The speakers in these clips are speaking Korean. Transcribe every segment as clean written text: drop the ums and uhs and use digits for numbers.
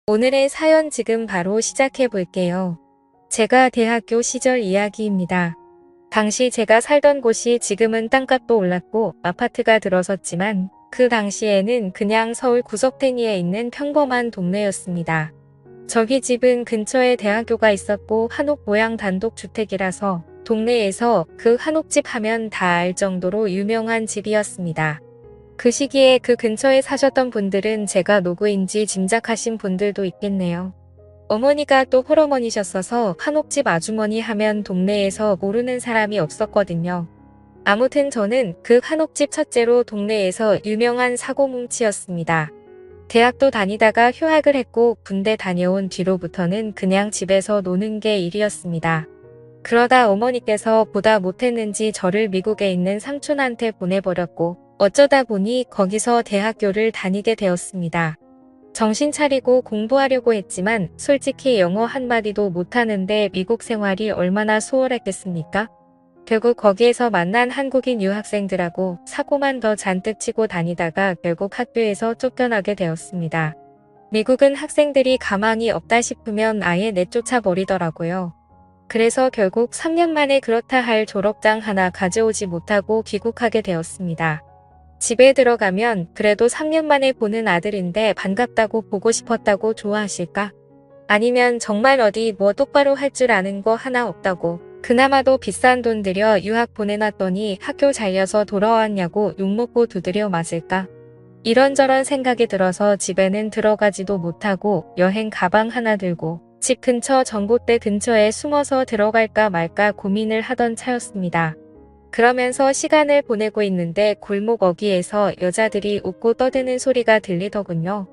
오늘의 사연 지금 바로 시작해 볼게요. 제가 대학교 시절 이야기입니다. 당시 제가 살던 곳이 지금은 땅값도 올랐고 아파트가 들어섰지만 그 당시에는 그냥 서울 구석탱이에 있는 평범한 동네였습니다. 저희 집은 근처에 대학교가 있었고 한옥 모양 단독주택이라서 동네에서 그 한옥집 하면 다 알 정도로 유명한 집이었습니다. 그 시기에 그 근처에 사셨던 분들은 제가 누구인지 짐작하신 분들도 있겠네요. 어머니가 또 홀어머니셨어서 한옥집 아주머니 하면 동네에서 모르는 사람이 없었거든요. 아무튼 저는 그 한옥집 첫째로 동네에서 유명한 사고뭉치였습니다. 대학도 다니다가 휴학을 했고 군대 다녀온 뒤로부터는 그냥 집에서 노는 게 일이었습니다. 그러다 어머니께서 보다 못했는지 저를 미국에 있는 삼촌한테 보내버렸고 어쩌다 보니 거기서 대학교를 다니게 되었습니다. 정신 차리고 공부하려고 했지만 솔직히 영어 한마디도 못하는데 미국 생활이 얼마나 수월했겠습니까? 결국 거기에서 만난 한국인 유학생들하고 사고만 더 잔뜩 치고 다니다가 결국 학교에서 쫓겨나게 되었습니다. 미국은 학생들이 가망이 없다 싶으면 아예 내쫓아 버리더라고요. 그래서 결국 3년 만에 그렇다 할 졸업장 하나 가져오지 못하고 귀국하게 되었습니다. 집에 들어가면 그래도 3년 만에 보는 아들인데 반갑다고 보고 싶었다고 좋아하실까? 아니면 정말 어디 뭐 똑바로 할 줄 아는 거 하나 없다고 그나마도 비싼 돈 들여 유학 보내놨더니 학교 잘려서 돌아왔냐고 욕먹고 두드려 맞을까? 이런저런 생각이 들어서 집에는 들어가지도 못하고 여행 가방 하나 들고 집 근처 전봇대 근처에 숨어서 들어갈까 말까 고민을 하던 차였습니다. 그러면서 시간을 보내고 있는데 골목 어귀에서 여자들이 웃고 떠드는 소리가 들리더군요.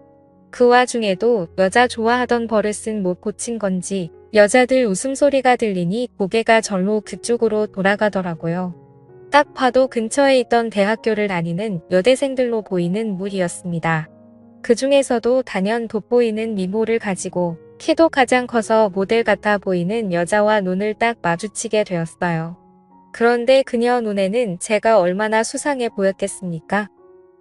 그 와중에도 여자 좋아하던 버릇은 못 고친 건지 여자들 웃음소리가 들리니 고개가 절로 그쪽으로 돌아가더라고요. 딱 봐도 근처에 있던 대학교를 다니는 여대생들로 보이는 무리였습니다. 그 중에서도 단연 돋보이는 미모를 가지고 키도 가장 커서 모델 같아 보이는 여자와 눈을 딱 마주치게 되었어요. 그런데 그녀 눈에는 제가 얼마나 수상해 보였겠습니까?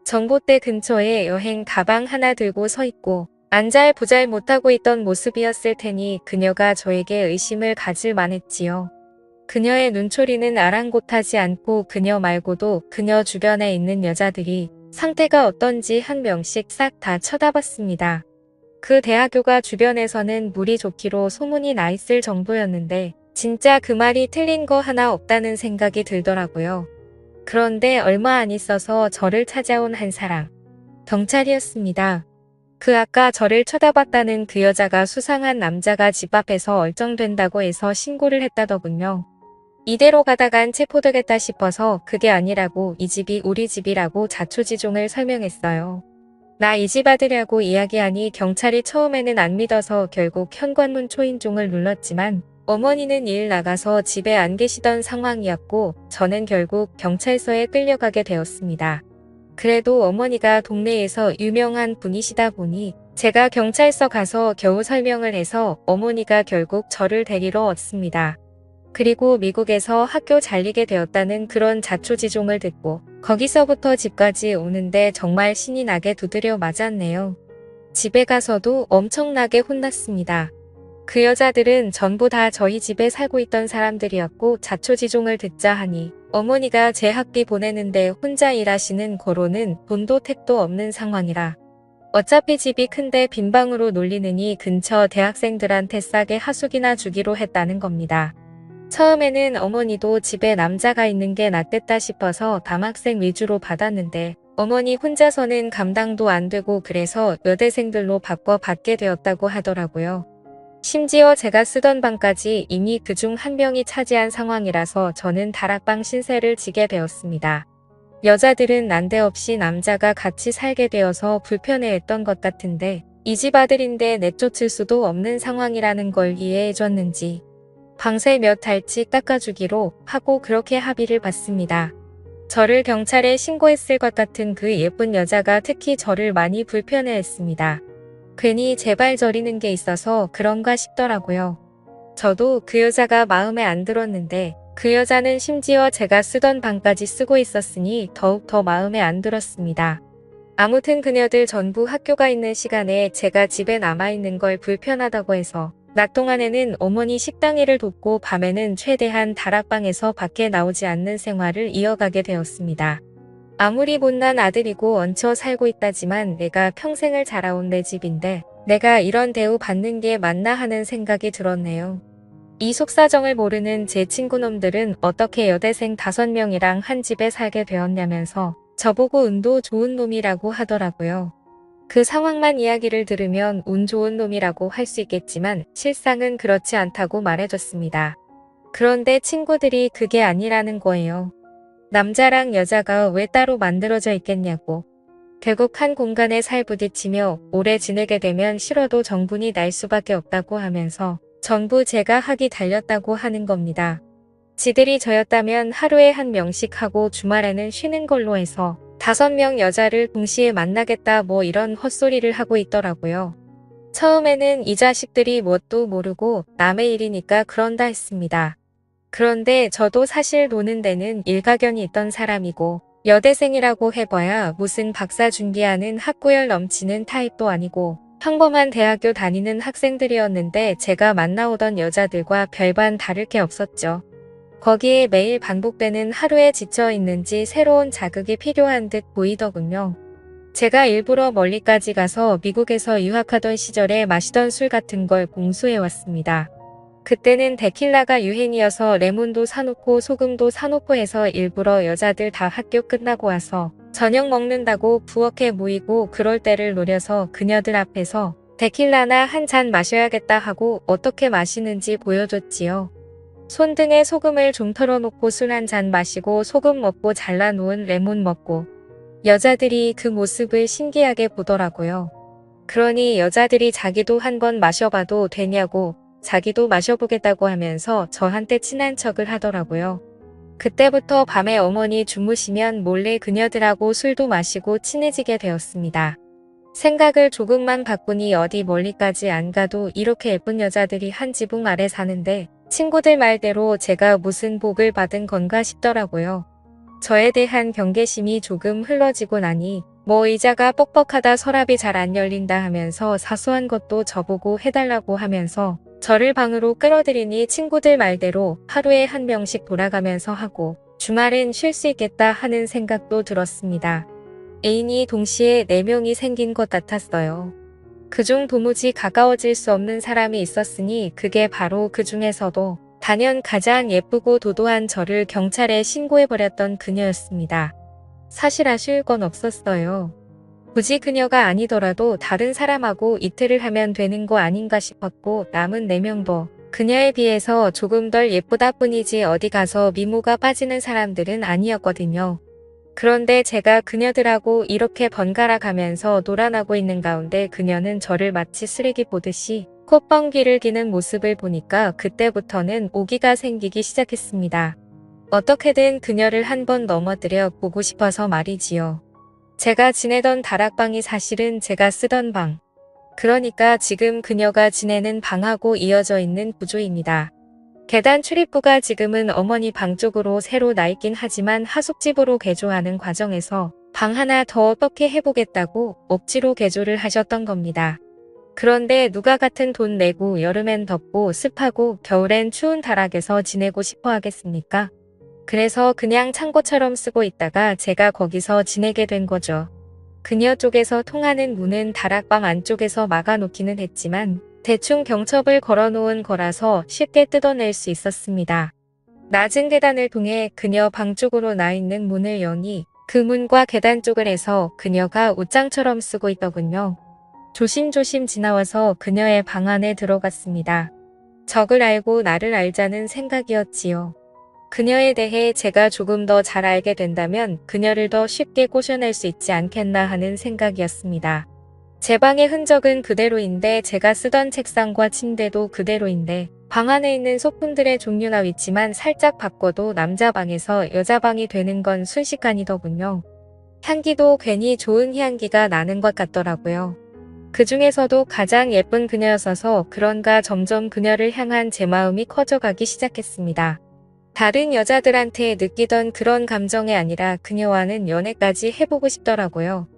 전봇대 근처에 여행 가방 하나 들고 서 있고 안잘부잘 못하고 있던 모습이었을 테니 그녀가 저에게 의심을 가질 만했지요. 그녀의 눈초리는 아랑곳하지 않고 그녀 말고도 그녀 주변에 있는 여자들이 상태가 어떤지 한 명씩 싹 다 쳐다봤습니다. 그 대학교가 주변에서는 물이 좋기로 소문이 나 있을 정도였는데 진짜 그 말이 틀린 거 하나 없다는 생각이 들더라고요. 그런데 얼마 안 있어서 저를 찾아온 한 사람. 경찰이었습니다. 그 아까 저를 쳐다봤다는 그 여자가 수상한 남자가 집 앞에서 얼쩡된다고 해서 신고를 했다더군요. 이대로 가다간 체포되겠다 싶어서 그게 아니라고 이 집이 우리 집이라고 자초지종을 설명했어요. 나 이 집 아들이라고 이야기하니 경찰이 처음에는 안 믿어서 결국 현관문 초인종을 눌렀지만 어머니는 일 나가서 집에 안 계시던 상황이었고 저는 결국 경찰서에 끌려가게 되었습니다. 그래도 어머니가 동네에서 유명한 분이시다 보니 제가 경찰서 가서 겨우 설명을 해서 어머니가 결국 저를 데리러 왔습니다. 그리고 미국에서 학교 잘리게 되었다는 그런 자초지종을 듣고 거기서부터 집까지 오는데 정말 신이 나게 두드려 맞았네요. 집에 가서도 엄청나게 혼났습니다. 그 여자들은 전부 다 저희 집에 살고 있던 사람들이었고 자초지종을 듣자 하니 어머니가 제 학비 보내는데 혼자 일하시는 고로는 돈도 택도 없는 상황이라 어차피 집이 큰데 빈방으로 놀리느니 근처 대학생들한테 싸게 하숙이나 주기로 했다는 겁니다. 처음에는 어머니도 집에 남자가 있는 게 낫겠다 싶어서 남학생 위주로 받았는데 어머니 혼자서는 감당도 안 되고 그래서 여대생들로 바꿔 받게 되었다고 하더라고요. 심지어 제가 쓰던 방까지 이미 그중 한 명이 차지한 상황이라서 저는 다락방 신세를 지게 되었습니다. 여자들은 난데없이 남자가 같이 살게 되어서 불편해했던 것 같은데 이 집 아들인데 내쫓을 수도 없는 상황이라는 걸 이해해줬는지 방세 몇 달치 깎아주기로 하고 그렇게 합의를 봤습니다. 저를 경찰에 신고했을 것 같은 그 예쁜 여자가 특히 저를 많이 불편해했습니다. 괜히 제발 저리는 게 있어서 그런가 싶더라고요. 저도 그 여자가 마음에 안 들었는데 그 여자는 심지어 제가 쓰던 방까지 쓰고 있었으니 더욱 더 마음에 안 들었습니다. 아무튼 그녀들 전부 학교가 있는 시간에 제가 집에 남아있는 걸 불편하다고 해서 낮 동안에는 어머니 식당 일을 돕고 밤에는 최대한 다락방에서 밖에 나오지 않는 생활을 이어가게 되었습니다. 아무리 못난 아들이고 얹혀 살고 있다지만 내가 평생을 자라온 내 집인데 내가 이런 대우 받는 게 맞나 하는 생각이 들었네요. 이 속사정을 모르는 제 친구놈들은 어떻게 여대생 5명이랑 한 집에 살게 되었냐면서 저보고 운도 좋은 놈이라고 하더라고요. 그 상황만 이야기를 들으면 운 좋은 놈이라고 할 수 있겠지만 실상은 그렇지 않다고 말해줬습니다. 그런데 친구들이 그게 아니라는 거예요. 남자랑 여자가 왜 따로 만들어져 있겠냐고. 결국 한 공간에 살부딪히며 오래 지내게 되면 싫어도 정분이 날 수밖에 없다고 하면서 전부 제가 하기 달렸다고 하는 겁니다. 지들이 저였다면 하루에 1명씩 하고 주말에는 쉬는 걸로 해서 5명 여자를 동시에 만나겠다 뭐 이런 헛소리를 하고 있더라고요. 처음에는 이 자식들이 뭣도 모르고 남의 일이니까 그런다 했습니다. 그런데 저도 사실 노는 데는 일가견이 있던 사람이고 여대생이라고 해봐야 무슨 박사 준비하는 학구열 넘치는 타입도 아니고 평범한 대학교 다니는 학생들이었는데 제가 만나오던 여자들과 별반 다를 게 없었죠. 거기에 매일 반복되는 하루에 지쳐 있는지 새로운 자극이 필요한 듯 보이더군요. 제가 일부러 멀리까지 가서 미국에서 유학하던 시절에 마시던 술 같은 걸 공수해왔습니다. 그때는 데킬라가 유행이어서 레몬도 사놓고 소금도 사놓고 해서 일부러 여자들 다 학교 끝나고 와서 저녁 먹는다고 부엌에 모이고 그럴 때를 노려서 그녀들 앞에서 데킬라나 한 잔 마셔야겠다 하고 어떻게 마시는지 보여줬지요. 손등에 소금을 좀 털어놓고 술 한 잔 마시고 소금 먹고 잘라놓은 레몬 먹고 여자들이 그 모습을 신기하게 보더라고요. 그러니 여자들이 자기도 한번 마셔봐도 되냐고 자기도 마셔보겠다고 하면서 저한테 친한 척을 하더라고요. 그때부터 밤에 어머니 주무시면 몰래 그녀들하고 술도 마시고 친해지게 되었습니다. 생각을 조금만 바꾸니 어디 멀리까지 안 가도 이렇게 예쁜 여자들이 한 지붕 아래 사는데 친구들 말대로 제가 무슨 복을 받은 건가 싶더라고요. 저에 대한 경계심이 조금 흘러지고 나니 뭐 의자가 뻑뻑하다 서랍이 잘 안 열린다 하면서 사소한 것도 저보고 해달라고 하면서 저를 방으로 끌어들이니 친구들 말대로 하루에 1명씩 돌아가면서 하고 주말엔 쉴 수 있겠다 하는 생각도 들었습니다. 애인이 동시에 4명이 생긴 것 같았어요. 그중 도무지 가까워질 수 없는 사람이 있었으니 그게 바로 그 중에서도 단연 가장 예쁘고 도도한 저를 경찰에 신고해버렸던 그녀였습니다. 사실 아쉬울 건 없었어요. 굳이 그녀가 아니더라도 다른 사람하고 이틀을 하면 되는 거 아닌가 싶었고 남은 4명도 그녀에 비해서 조금 덜 예쁘다 뿐이지 어디 가서 미모가 빠지는 사람들은 아니었거든요. 그런데 제가 그녀들하고 이렇게 번갈아 가면서 놀아나고 있는 가운데 그녀는 저를 마치 쓰레기 보듯이 콧방귀를 기는 모습을 보니까 그때부터는 오기가 생기기 시작했습니다. 어떻게든 그녀를 한번 넘어뜨려 보고 싶어서 말이지요. 제가 지내던 다락방이 사실은 제가 쓰던 방. 그러니까 지금 그녀가 지내는 방하고 이어져 있는 구조입니다. 계단 출입구가 지금은 어머니 방 쪽으로 새로 나 있긴 하지만 하숙집으로 개조하는 과정에서 방 하나 더 어떻게 해보겠다고 억지로 개조를 하셨던 겁니다. 그런데 누가 같은 돈 내고 여름엔 덥고 습하고 겨울엔 추운 다락에서 지내고 싶어 하겠습니까? 그래서 그냥 창고처럼 쓰고 있다가 제가 거기서 지내게 된 거죠. 그녀 쪽에서 통하는 문은 다락방 안쪽에서 막아놓기는 했지만 대충 경첩을 걸어놓은 거라서 쉽게 뜯어낼 수 있었습니다. 낮은 계단을 통해 그녀 방 쪽으로 나 있는 문을 여니 그 문과 계단 쪽을 해서 그녀가 옷장처럼 쓰고 있더군요. 조심조심 지나와서 그녀의 방 안에 들어갔습니다. 적을 알고 나를 알자는 생각이었지요. 그녀에 대해 제가 조금 더 잘 알게 된다면 그녀를 더 쉽게 꼬셔낼 수 있지 않겠나 하는 생각이었습니다. 제 방의 흔적은 그대로인데 제가 쓰던 책상과 침대도 그대로인데 방 안에 있는 소품들의 종류나 위치만 살짝 바꿔도 남자 방에서 여자 방이 되는 건 순식간이더군요. 향기도 괜히 좋은 향기가 나는 것 같더라고요. 그 중에서도 가장 예쁜 그녀였어서 그런가 점점 그녀를 향한 제 마음이 커져가기 시작했습니다. 다른 여자들한테 느끼던 그런 감정이 아니라 그녀와는 연애까지 해보고 싶더라고요.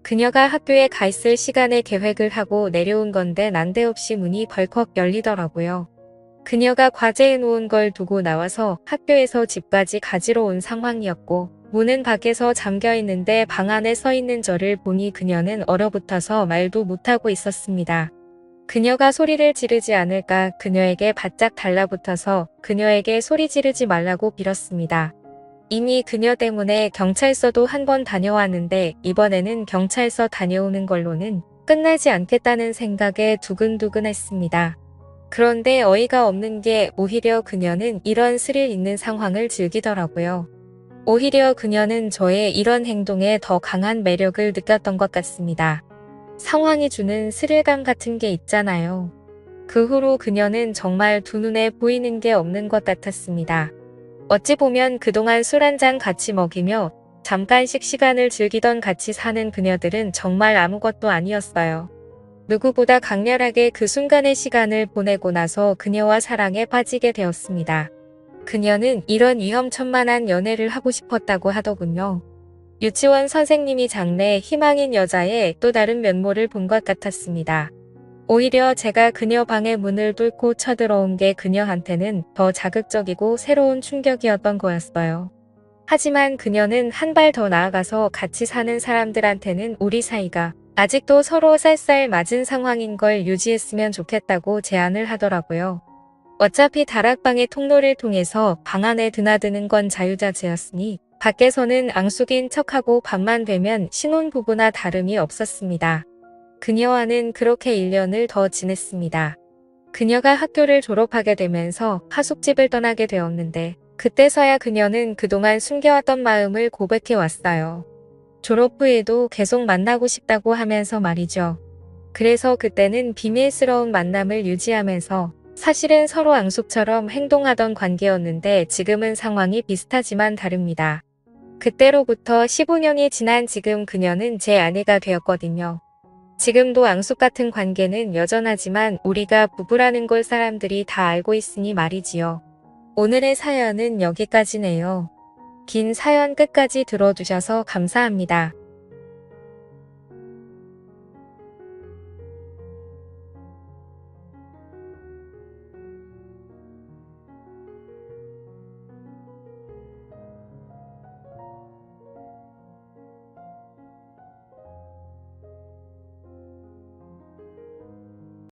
그녀가 학교에 가 있을 시간에 계획을 하고 내려온 건데 난데없이 문이 벌컥 열리더라고요. 그녀가 과제해 놓은 걸 두고 나와서 학교에서 집까지 가지러 온 상황이었고, 문은 밖에서 잠겨 있는데 방 안에 서 있는 저를 보니 그녀는 얼어붙어서 말도 못하고 있었습니다. 그녀가 소리를 지르지 않을까 그녀에게 바짝 달라붙어서 그녀에게 소리 지르지 말라고 빌었습니다. 이미 그녀 때문에 경찰서도 한 번 다녀왔는데 이번에는 경찰서 다녀오는 걸로는 끝나지 않겠다는 생각에 두근두근했습니다. 그런데 어이가 없는 게 오히려 그녀는 이런 스릴 있는 상황을 즐기더라고요. 오히려 그녀는 저의 이런 행동에 더 강한 매력을 느꼈던 것 같습니다. 상황이 주는 스릴감 같은 게 있잖아요. 그 후로 그녀는 정말 두 눈에 보이는 게 없는 것 같았습니다. 어찌 보면 그동안 술 한잔 같이 먹이며 잠깐씩 시간을 즐기던 같이 사는 그녀들은 정말 아무것도 아니었어요. 누구보다 강렬하게 그 순간의 시간을 보내고 나서 그녀와 사랑에 빠지게 되었습니다. 그녀는 이런 위험천만한 연애를 하고 싶었다고 하더군요. 유치원 선생님이 장래 희망인 여자의 또 다른 면모를 본 것 같았습니다. 오히려 제가 그녀 방의 문을 뚫고 쳐들어온 게 그녀한테는 더 자극적이고 새로운 충격이었던 거였어요. 하지만 그녀는 한 발 더 나아가서 같이 사는 사람들한테는 우리 사이가 아직도 서로 쌀쌀 맞은 상황인 걸 유지했으면 좋겠다고 제안을 하더라고요. 어차피 다락방의 통로를 통해서 방 안에 드나드는 건 자유자재였으니 밖에서는 앙숙인 척하고 밤만 되면 신혼부부나 다름이 없었습니다. 그녀와는 그렇게 1년을 더 지냈습니다. 그녀가 학교를 졸업하게 되면서 하숙집을 떠나게 되었는데 그때서야 그녀는 그동안 숨겨왔던 마음을 고백해 왔어요. 졸업 후에도 계속 만나고 싶다고 하면서 말이죠. 그래서 그때는 비밀스러운 만남을 유지하면서 사실은 서로 앙숙처럼 행동하던 관계였는데 지금은 상황이 비슷하지만 다릅니다. 그때로부터 15년이 지난 지금 그녀는 제 아내가 되었거든요. 지금도 앙숙 같은 관계는 여전하지만 우리가 부부라는 걸 사람들이 다 알고 있으니 말이지요. 오늘의 사연은 여기까지네요. 긴 사연 끝까지 들어주셔서 감사합니다.